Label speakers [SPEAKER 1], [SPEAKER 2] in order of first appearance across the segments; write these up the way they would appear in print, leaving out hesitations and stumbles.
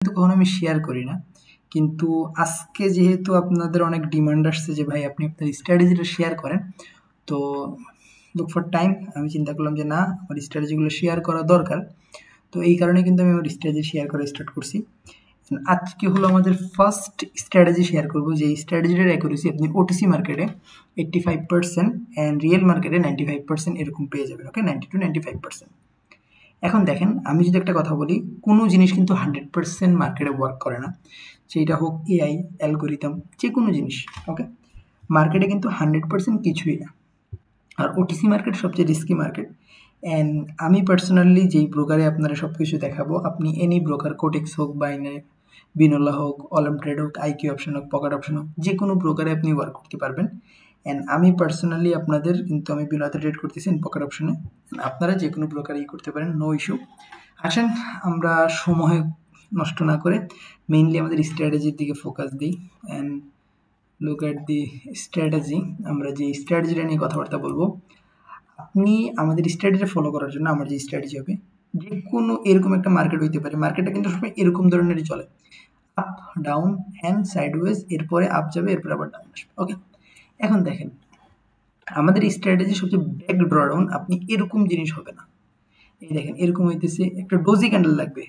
[SPEAKER 1] কিন্তু কখনো আমি শেয়ার করি না, কিন্তু আজকে যেহেতু আপনাদের অনেক ডিমান্ড আসছে যে ভাই আপনি আপনার স্ট্র্যাটেজিটা শেয়ার করেন, তো লুক ফর টাইম আমি চিন্তা করলাম যে না, আমার স্ট্র্যাটেজিগুলো শেয়ার করা দরকার। তো এই কারণে কিন্তু আমি আমার স্ট্র্যাটেজি শেয়ার করা স্টার্ট করছি। আজকে হলো আমাদের ফার্স্ট স্ট্র্যাটেজি শেয়ার করবো, যে স্ট্র্যাটেজিটার অ্যাকুরেসি আপনি ওটিসি মার্কেটে 85% অ্যান্ড রিয়েল মার্কেটে 95% এরকম পেয়ে যাবেন। ওকে, 90 to 95%। এখন দেখেন, আমি যদি একটা কথা বলি, কোনো জিনিস কিন্তু 100% মার্কেটে ওয়ার্ক করে না, সেইটা হোক এআই, অ্যালগোরিদম, যে কোনো জিনিস। ওকে, মার্কেটে কিন্তু 100% কিছুই না। আর ওটিসি মার্কেট সবচেয়ে রিস্কি মার্কেট। অ্যান্ড আমি পার্সোনালি যেই ব্রোকারে আপনারা সব কিছু দেখাবো, আপনি এনি ব্রোকার, কোটেক্স হোক, বাইনারি, বিনোলা হোক, অলাম ট্রেড হোক, আইকিউ অপশন হোক, পকেট অপশন হোক, যে কোনো ব্রোকারে আপনি ওয়ার্ক করতে পারবেন। অ্যান্ড আমি পার্সোনালি আপনাদের কিন্তু আমি বিনোলাতে ট্রেড করতেছি পকেট অপশনে, আপনারা যে কোনো ব্রোকারেই করতে পারেন, নো ইস্যু। আসেন আমরা সময় নষ্ট না করে মেইনলি আমাদের স্ট্র্যাটেজির দিকে ফোকাস দিই। And look at the strategy. আমরা যে স্ট্র্যাটেজিটা নিয়ে কথাবার্তা বলবো, আপনি আমাদের স্ট্র্যাটেজি ফলো করার জন্য আমার যে স্ট্র্যাটেজি হবে, যে কোনো এরকম একটা মার্কেট হইতে পারে, মার্কেটটা কিন্তু সবসময় এরকম ধরনেরই চলে, আপ ডাউন অ্যান্ড সাইডওয়েজ, এরপরে আপ যাবে, এরপরে আবার ডাউন আসবে। ওকে, এখন দেখেন আমাদের স্ট্র্যাটেজি সবচেয়ে ব্যাক ড্রডাউন, আপনি এরকম জিনিস হবে না। এই দেখেন এরকম হইতেছে, একটা ডোজি ক্যান্ডেল লাগবে,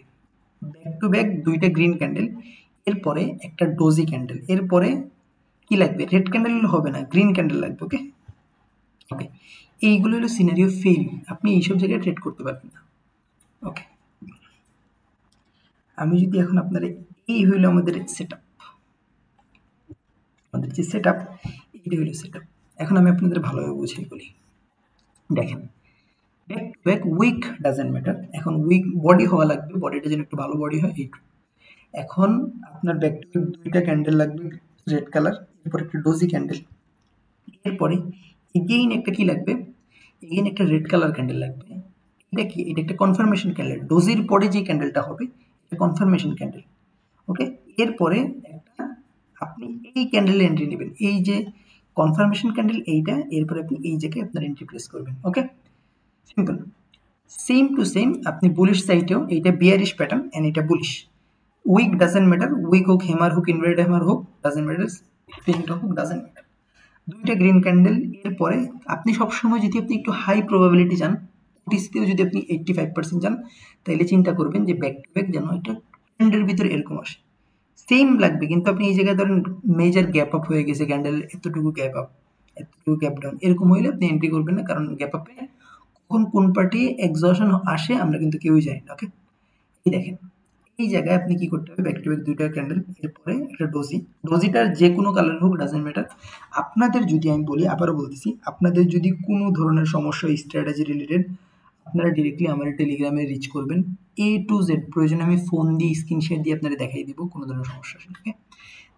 [SPEAKER 1] ব্যাক টু ব্যাক দুইটা গ্রিন ক্যান্ডেল, এরপরে একটা ডোজি ক্যান্ডেল, এরপরে কি লাগবে, রেড ক্যান্ডেল হবে না, গ্রিন ক্যান্ডেল লাগবে। ওকে ওকে, এইগুলো হলো সিনারিও ফেল, আপনি এইসব জায়গায় ট্রেড করতে পারবেন না। ওকে, আমি যদি এখন আপনার, এই হইলো আমাদের সেট আপ, আমাদের যে সেট আপ, এইটা হইলো সেট আপ। এখন আমি আপনাদের ভালোভাবে বুঝিয়ে বলি। দেখেন, back to back wick doesn't matter, এখন উইক বডি হওয়া লাগবে, বডিটা যেন একটু ভালো বডি হয়, এইটু। এখন আপনার ব্যাক টু ব্যাক দুইটা ক্যান্ডেল লাগবে রেড কালার, এরপর একটা ডোজি ক্যান্ডেল, এরপরে এগেইন একটা কি লাগবে, এগেইন একটা রেড কালার ক্যান্ডেল লাগবে। এটা কি, এটা একটা কনফার্মেশন ক্যান্ডেল, ডোজির পরে যে ক্যান্ডেলটা হবে এটা কনফার্মেশন ক্যান্ডেল। ওকে, এরপরে একটা আপনি এই ক্যান্ডেলে এন্ট্রি নেবেন, এই যে কনফার্মেশন ক্যান্ডেল এইটা, এরপরে আপনি এই জায়গায় আপনার এন্ট্রি প্লেস করবেন। Okay, simple. Same to same আপনি বুলিশ সাইডেও, এইটা বিয়ারিশ প্যাটার্ন এন্ড এটা bullish, wick doesn't matter, wick হোক, হেমার হোক, ইনভার্টেড হেমার হোক, ডাজেন্ট ম্যাটার, স্পিনটা হোক, ডাজেন্ট ম্যাটার, দুইটা গ্রিন ক্যান্ডেল। এরপরে আপনি সবসময় যদি আপনি একটু হাই প্রবাবিলিটি চান, ওটিসিতেও যদি আপনি 85% চান, তাহলে চিন্তা করবেন যে ব্যাক টু ব্যাক যেন একটা ট্রেন্ডের ভিতরে এরকম আসে, সেম লাগবে। কিন্তু আপনি এই জায়গায় ধরেন মেজর গ্যাপ আপ হয়ে গেছে, ক্যান্ডেলের এতটুকু গ্যাপ আপ, এতটুকু গ্যাপ ডাউন, এরকম হইলে আপনি এন্ট্রি করবেন না, কারণ গ্যাপ আপে কখন কোন পার্টি এক্সজশন আসে আমরা কিন্তু কেউই জানি না। ওকে, এই দেখেন এই জায়গায় আপনি কি করতে হবে, ব্যাক টু ব্যাক দুইটা ক্যান্ডেল, এরপরে একটা ডোজি, ডোজিটার যে কোনো কালার হোক, ডাজেন্ট ম্যাটার। আপনাদের যদি আমি বলি, আবারও বলতেছি, আপনাদের যদি কোনো ধরনের সমস্যা স্ট্র্যাটেজি রিলেটেড, আপনারা ডিরেক্টলি আমার টেলিগ্রামে রিচ করবেন, এ টু জেড, প্রয়োজনে আমি ফোন দিয়ে স্ক্রিন শেয়ার দিয়ে আপনারা দেখাই দিব কোনো ধরনের সমস্যা আসলে। ওকে,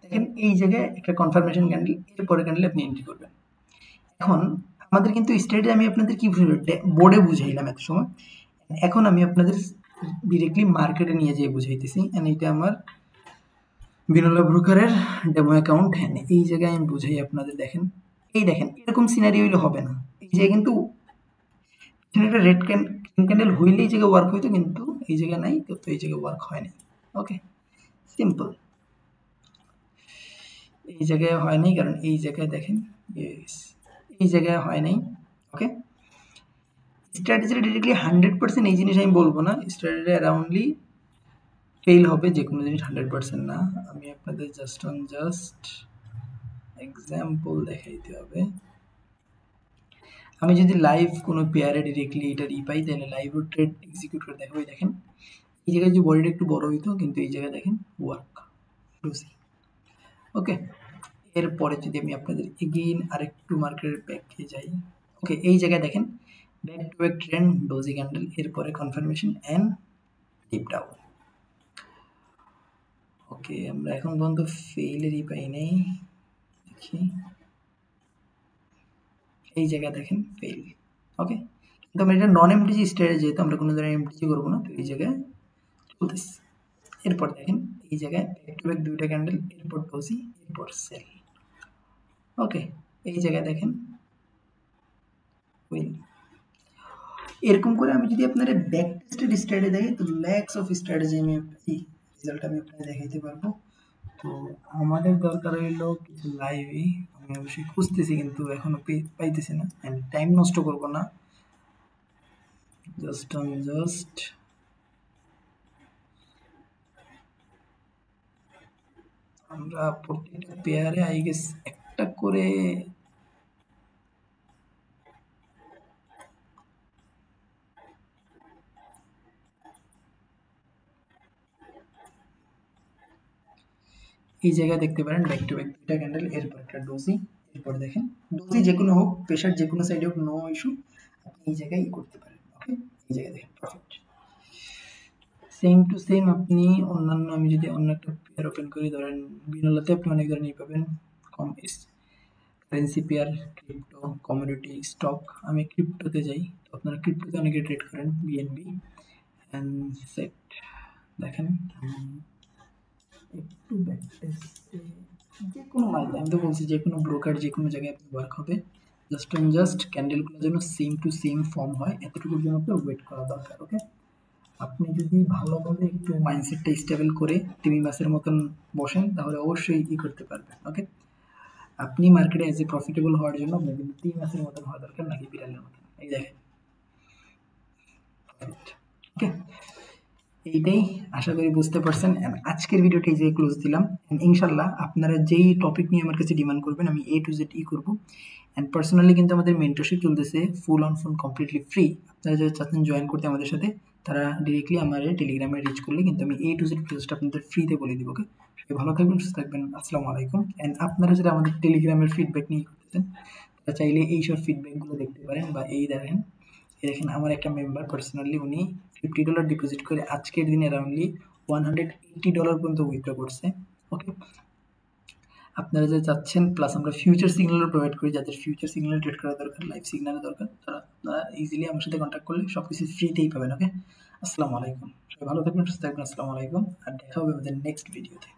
[SPEAKER 1] দেখেন এই জায়গায় একটা কনফার্মেশন ক্যান্ডেল, এরপরে ক্যান্ডেলে আপনি এন্ট্রি করবেন। এখন আমাদের কিন্তু স্ট্র্যাটেজি আমি আপনাদের কি বোর্ডে বুঝাইলাম এত সময়, এখন আমি আপনাদের ডিরেক্টলি মার্কেটে নিয়ে যেয়ে বুঝাইতেছি। এন্ড এটা আমার বিনোলা ব্রোকারের ডেমো অ্যাকাউন্ট, হ্যাঁ এই জায়গায় আমি বুঝাই আপনাদের। দেখেন এই দেখেন এরকম সিনারি হইলে হবে না, এই জায়গায় কিন্তু একটা রেড ক্যান্ডেল হইলেই জায়গায় ওয়ার্ক হইতো, কিন্তু এই জায়গায় নাই, তো এই জায়গায় ওয়ার্ক হয় নাই। ওকে, সিম্পল, এই জায়গায় হয় নাই কারণ এই জায়গায় দেখেন, এই জায়গায় হয় নাই। ওকে, স্ট্র্যাটেজি ডিরেক্টলি 100% এই জিনিস আমি বলবো না, স্ট্র্যাটেজি অ্যারাউন্ডলি ফেল হবে, যে কোনো জিনিস 100% না। আমি আপনাদের জাস্ট এক্সাম্পল দেখাইতে হবে। আমি যদি লাইভ কোনো পেয়ারে ডিরেক্টলি এটা পাই, তাহলে লাইভ ট্রেড এক্সিকিউট করে দেখাবো। দেখেন এই জায়গায় যে বডিটা একটু বড় হইতো, কিন্তু এই জায়গায় দেখেন ওয়ার্ক ডোজি। ওকে, এরপরে যদি আমি আপনাদের এগেইন আরেকটু মার্কেটের ব্যাকে যাই, ওকে এই জায়গায় দেখেন back to back trend, doji candle, এরপরে কনফার্মেশন অ্যান্ড ডিপ ডাউন। ওকে, আমরা এখন পর্যন্ত ফেইলেরই পাই নাই, দেখি এই জায়গায় দেখেন ফেইল। ওকে, কিন্তু আমরা এটা নন এমটিজি স্ট্র্যাটেজি, যেহেতু আমরা কোনো ধরনের এমটিজি করবো না, তো এই জায়গায় চলতেছে। এরপর দেখেন এই জায়গায় ব্যাক টু ব্যাক দুইটা ক্যান্ডেল, এরপর ডোজি, এরপর সেল। ওকে, এই জায়গায় দেখেন উইন। এরকম করে আমি যদি আপনার ব্যাক টেস্টেড স্ট্র্যাটেজি দেখি, তো ল্যাক্স অফ স্ট্র্যাটেজি আমি রেজাল্ট আমি আপনাকে দেখাইতে পারবো। তো আমাদের দরকার হইলো কিছু লাইভই, আমি অবশ্যই খুঁজতেছি কিন্তু এখনো পাইতেছি না। এন্ড টাইম নষ্ট করব না, জাস্ট আমরা প্রত্যেকটা পেয়ারে আই গেস একটা করে এই জায়গায় দেখতে পারেন ব্যাক টু ব্যাক দুইটা ক্যান্ডেল, এরপর একটা ডোজি, এরপর দেখেন ডোজি যে কোনো হোক, প্রেশার যে কোনো সাইডে হোক, নো ইস্যু, আপনি এই জায়গায় করতে পারেন। ওকে, এই জায়গায় দেখেন পারফেক্ট সেম টু সেম। আপনি অন্যান্য, আমি যদি অন্য একটা পেয়ার ওপেন করি, ধরেন বিনলাতে আপনি অনেক ধরনের পাবেন, কম currency pair, crypto, commodity, stock. আমি ক্রিপ্টোতে যাই, তো আপনারা ক্রিপ্টোতে অনেকে ট্রেড করেন, বিএনবি অ্যান্ড সেট। দেখেন একটু ব্যাকটেস্টে যে কোনো মার্কেট, আমি তো বলছি যে কোনো ব্রোকার যে কোনো জায়গায় আপনি ওয়ার্ক হবে, জাস্ট ক্যান্ডেলগুলো যেন সেম টু সেম ফর্ম হয়, এতটুকুর জন্য আপনার ওয়েট করা দরকার। ওকে, আপনি যদি ভালোভাবে একটু মাইন্ডসেটটা স্টেবল করে টিভি মাসের মতন বসেন, তাহলে অবশ্যই করতে পারবেন। ওকে, আপনি মার্কেটে এজ এ প্রফিটেবল হওয়ার জন্য আপনার কিন্তু টিভি মাসের মতন হওয়া দরকার, নাকি বিড়ালের মতন। এই দেখেন, ওকে, এইটাই আশা করি বুঝতে পারছেন। আজকের ভিডিওটি যে ক্লোজ দিলাম। ইনশাল্লাহ আপনারা যেই টপিক নিয়ে আমার কাছে ডিমান্ড করবেন, আমি A to Z করবো। অ্যান্ড পার্সোনালি কিন্তু আমাদের মেন্টরশিপ চলতেছে, full on full completely free. আপনারা যারা চাচ্ছেন জয়েন করতে আমাদের সাথে, তারা ডিরেক্টলি আমার টেলিগ্রামে রিচ করলে কিন্তু আমি A to Z প্রসেসটা আপনাদের ফ্রিতে বলে দিব। ওকে, সবাই ভালো থাকবেন, সুস্থ থাকবেন, আসসালামু আলাইকুম। অ্যান্ড আপনারা যারা আমাদের টেলিগ্রামের ফিডব্যাক নিয়ে করতেছেন, তারা চাইলে এইসব ফিডব্যাকগুলো দেখতে পারেন। বা এই দেখেন আমার একটা মেম্বার পার্সোনালি উনি $50 ডিপোজিট করে আজকের দিনে অ্যারাউন্ডলি $180 পর্যন্ত উইথড্র করছে। ওকে, আপনারা যা চাচ্ছেন, প্লাস আমরা ফিউচার সিগন্যালও প্রোভাইড করি, যাদের ফিউচার সিগন্যাল ট্রেড করা দরকার, লাইভ সিগন্যালের দরকার, তারা আপনারা ইজিলি আমার সাথে কন্ট্যাক্ট করলে সব কিছু ফ্রিতেই পাবেন। ওকে, আসসালামু আলাইকুম, সবাই ভালো থাকবেন, সুস্থ থাকবেন, আসসালামু আলাইকুম, আর দেখা হবে আমাদের নেক্সট ভিডিওতে।